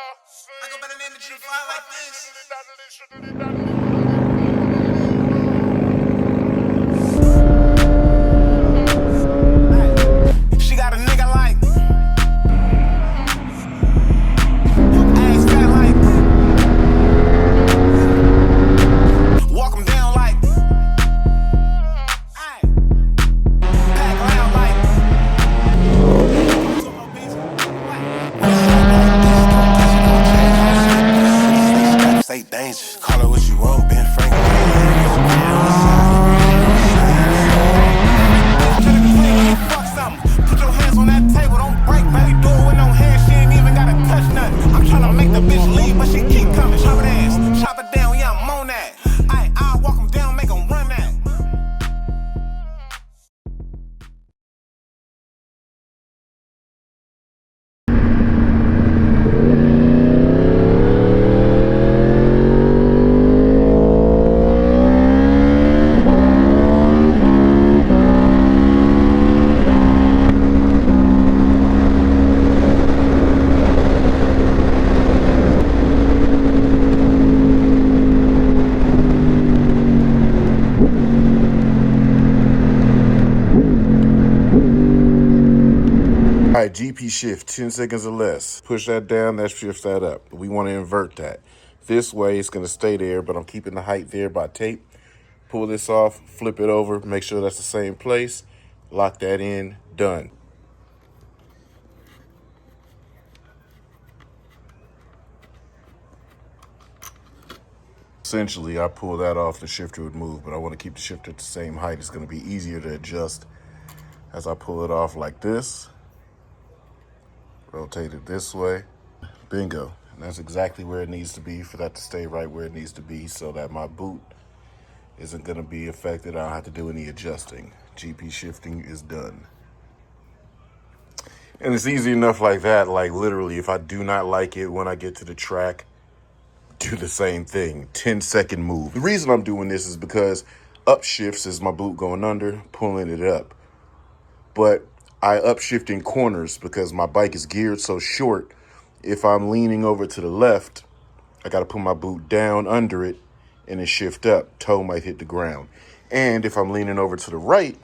I go by the name of G5 like this. She got a nigga like ass fat like walk him down like pack loud like stay dangerous. Call it what you want, Ben Frank. Fuck something. Put your hands on that table, don't break, baby. Do it with no hands, she ain't even gotta touch nothing. I'm tryna make the bitch leave, but she keep coming. Chop her ass, chop it down, yeah, I'm on that. I'll walk him down, make him run that. All right, GP shift, 10 seconds or less. Push that down, that shifts that up. We want to invert that. This way, it's going to stay there, but I'm keeping the height there by tape. Pull this off, flip it over, make sure that's the same place. Lock that in, done. Essentially, I pull that off, the shifter would move, but I want to keep the shifter at the same height. It's going to be easier to adjust as I pull it off like this. Rotate it this way. Bingo. And that's exactly where it needs to be for that to stay right where it needs to be so that my boot isn't going to be affected. I don't have to do any adjusting. GP shifting is done. And it's easy enough like that. Like literally, if I do not like it when I get to the track, do the same thing. 10-second move. The reason I'm doing this is because upshifts is my boot going under, pulling it up. But I upshift in corners because my bike is geared so short. If I'm leaning over to the left, I got to put my boot down under it and then shift up. Toe might hit the ground. And if I'm leaning over to the right,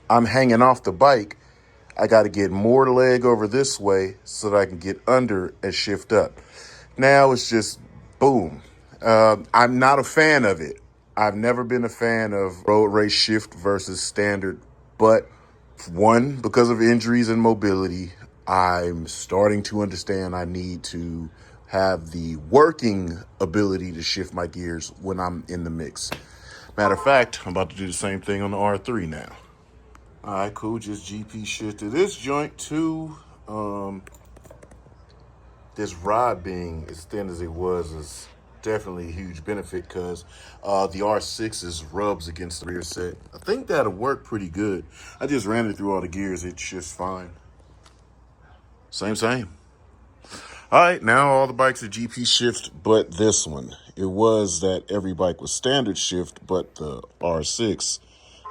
I'm hanging off the bike. I got to get more leg over this way so that I can get under and shift up. Now it's just boom. I'm not a fan of it. I've never been a fan of road race shift versus standard, but one, because of injuries and mobility, I'm starting to understand I need to have the working ability to shift my gears when I'm in the mix. Matter of fact, I'm about to do the same thing on the R3 now. All right, cool. Just GP shifted this joint to this rod being as thin as it was is definitely a huge benefit because the R6's rubs against the rear set. I think that'll work pretty good. I just ran it through all the gears. It shifts fine. Same. All right, now all the bikes are GP shift, but this one. It was that every bike was standard shift, but the R6.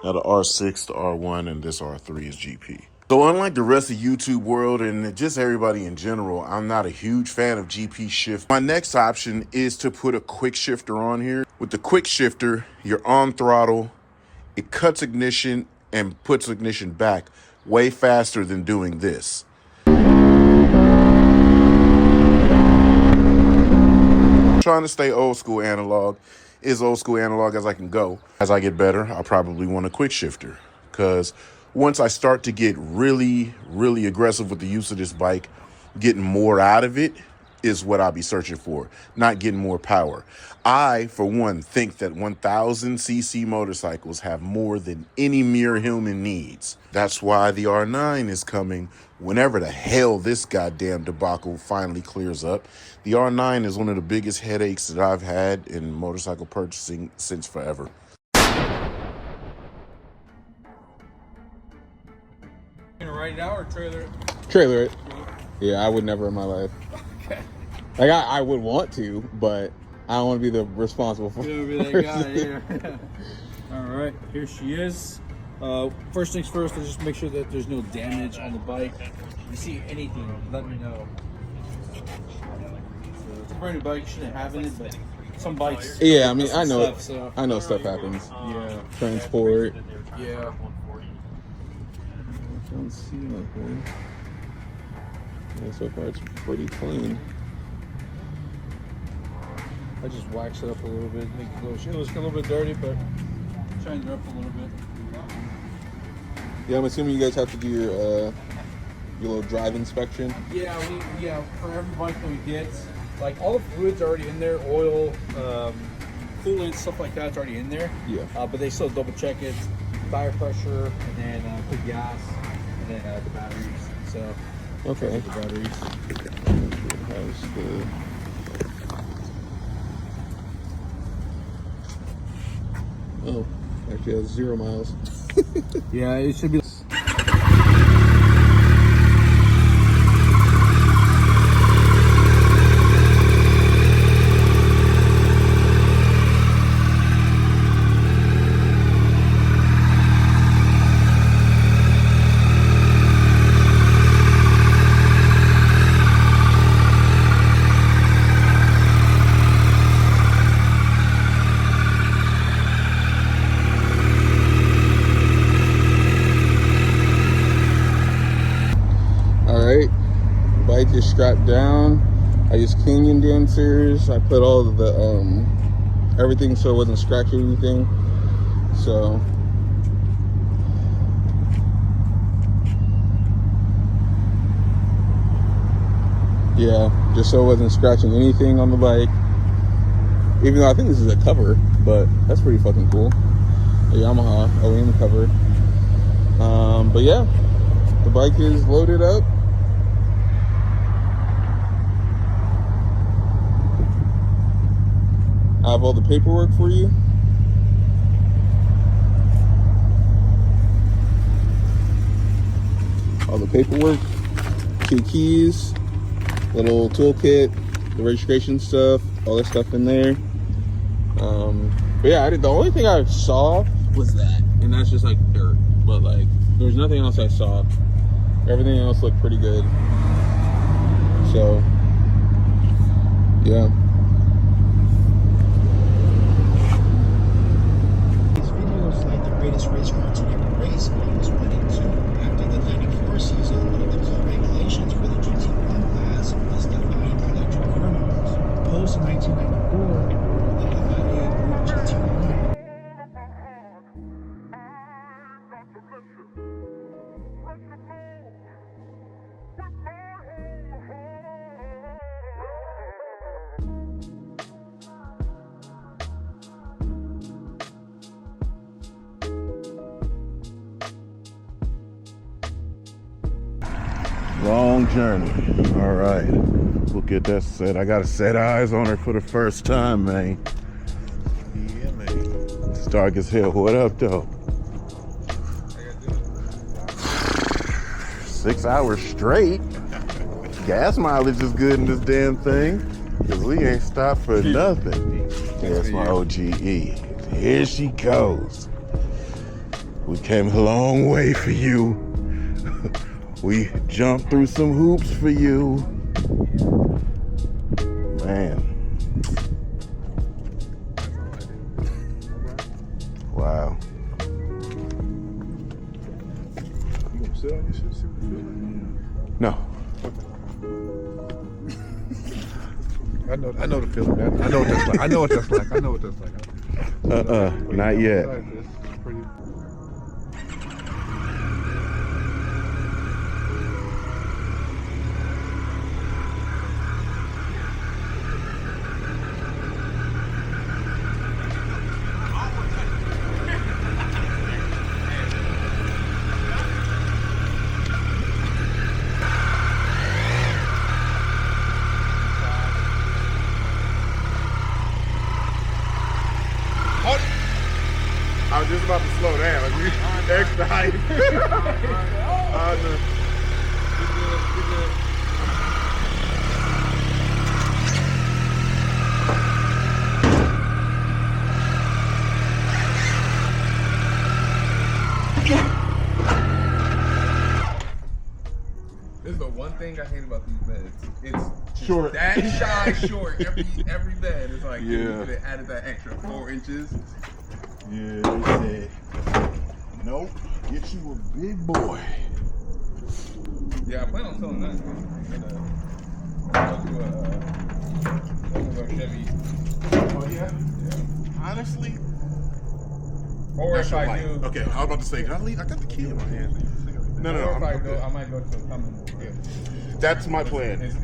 Now the R6, the R1, and this R3 is GP. So unlike the rest of YouTube world and just everybody in general, I'm not a huge fan of GP shift. My next option is to put a quick shifter on here. With the quick shifter, you're on throttle. It cuts ignition and puts ignition back way faster than doing this. Trying to stay old school analog, as old school analog as I can go. As I get better, I'll probably want a quick shifter because once I start to get really, really aggressive with the use of this bike, getting more out of it is what I'll be searching for, not getting more power. I, for one, think that 1,000cc motorcycles have more than any mere human needs. That's why the R9 is coming whenever the hell this goddamn debacle finally clears up. The R9 is one of the biggest headaches that I've had in motorcycle purchasing since forever. Ride it out or trailer it? Trailer it. Yeah, I would never in my life. Okay. Like I would want to, but I don't want to be the responsible for You'll be that guy here. All right, here she is. First things first, let's just make sure that there's no damage on the bike. If you see anything, let me know. So it's a brand new bike. You shouldn't have it, but some bikes. Yeah, I mean, I know stuff, so. I know stuff happens. Yeah. Transport. Yeah. I don't see nothing. Yeah, so far it's pretty clean. I just wax it up a little bit, make it go. It was a little bit dirty, but shine it up a little bit. Yeah, I'm assuming you guys have to do your little drive inspection. Yeah, for every bike that we get, like all the fluids are already in there, oil, coolant, stuff like that's already in there. Yeah. But they still double check it, tire pressure, and then put gas, and then the batteries. So Okay. the batteries. How's the... Oh, actually has 0 miles. Yeah, it should be. Alright, bike is strapped down. I used canyon dancers. I put all of the everything so it wasn't scratching anything. So yeah, just so it wasn't scratching anything on the bike. Even though I think this is a cover, but that's pretty fucking cool. A Yamaha OEM cover. But yeah, the bike is loaded up. I have all the paperwork for you. All the paperwork, 2 keys, little toolkit, the registration stuff, all that stuff in there. But yeah, the only thing I saw was that, and that's just like dirt. But like, there was nothing else I saw. Everything else looked pretty good. So, yeah. These videos like the greatest race cars in every race, volumes 1 and 2. After the 94 season, one of the key regulations for the GT1 class was defined electric car numbers. Post 1994, the FIA approved GT1. Long journey. All right, we'll get that set. I gotta set eyes on her for the first time, man. Yeah, man. It's dark as hell. What up, though? 6 hours straight. Gas mileage is good in this damn thing, cause we ain't stopped for nothing. That's my OGE. Here she goes. We came a long way for you. We jumped through some hoops for you. Man. Wow. You gonna sit on your shit, see what you feel like? No. I know the feeling, man. I know what that's like. I know what that's like. Not yet. It's pretty. I was just about to slow down. You extra hype. This is the one thing thing I hate about these beds. It's just Short. that size short. Every bed is like, Yeah. they added that extra 4 inches. Yeah, they said, nope, get you a big boy. Yeah, I plan on selling that. I'm gonna go to a Chevy. Oh, yeah? Yeah. Honestly, Or that's if your I life. do, Okay, I was about to say, did I leave? I got the key in my hand. No, or if I I'm go, good. I might go to a Cummins. That's my plan. It's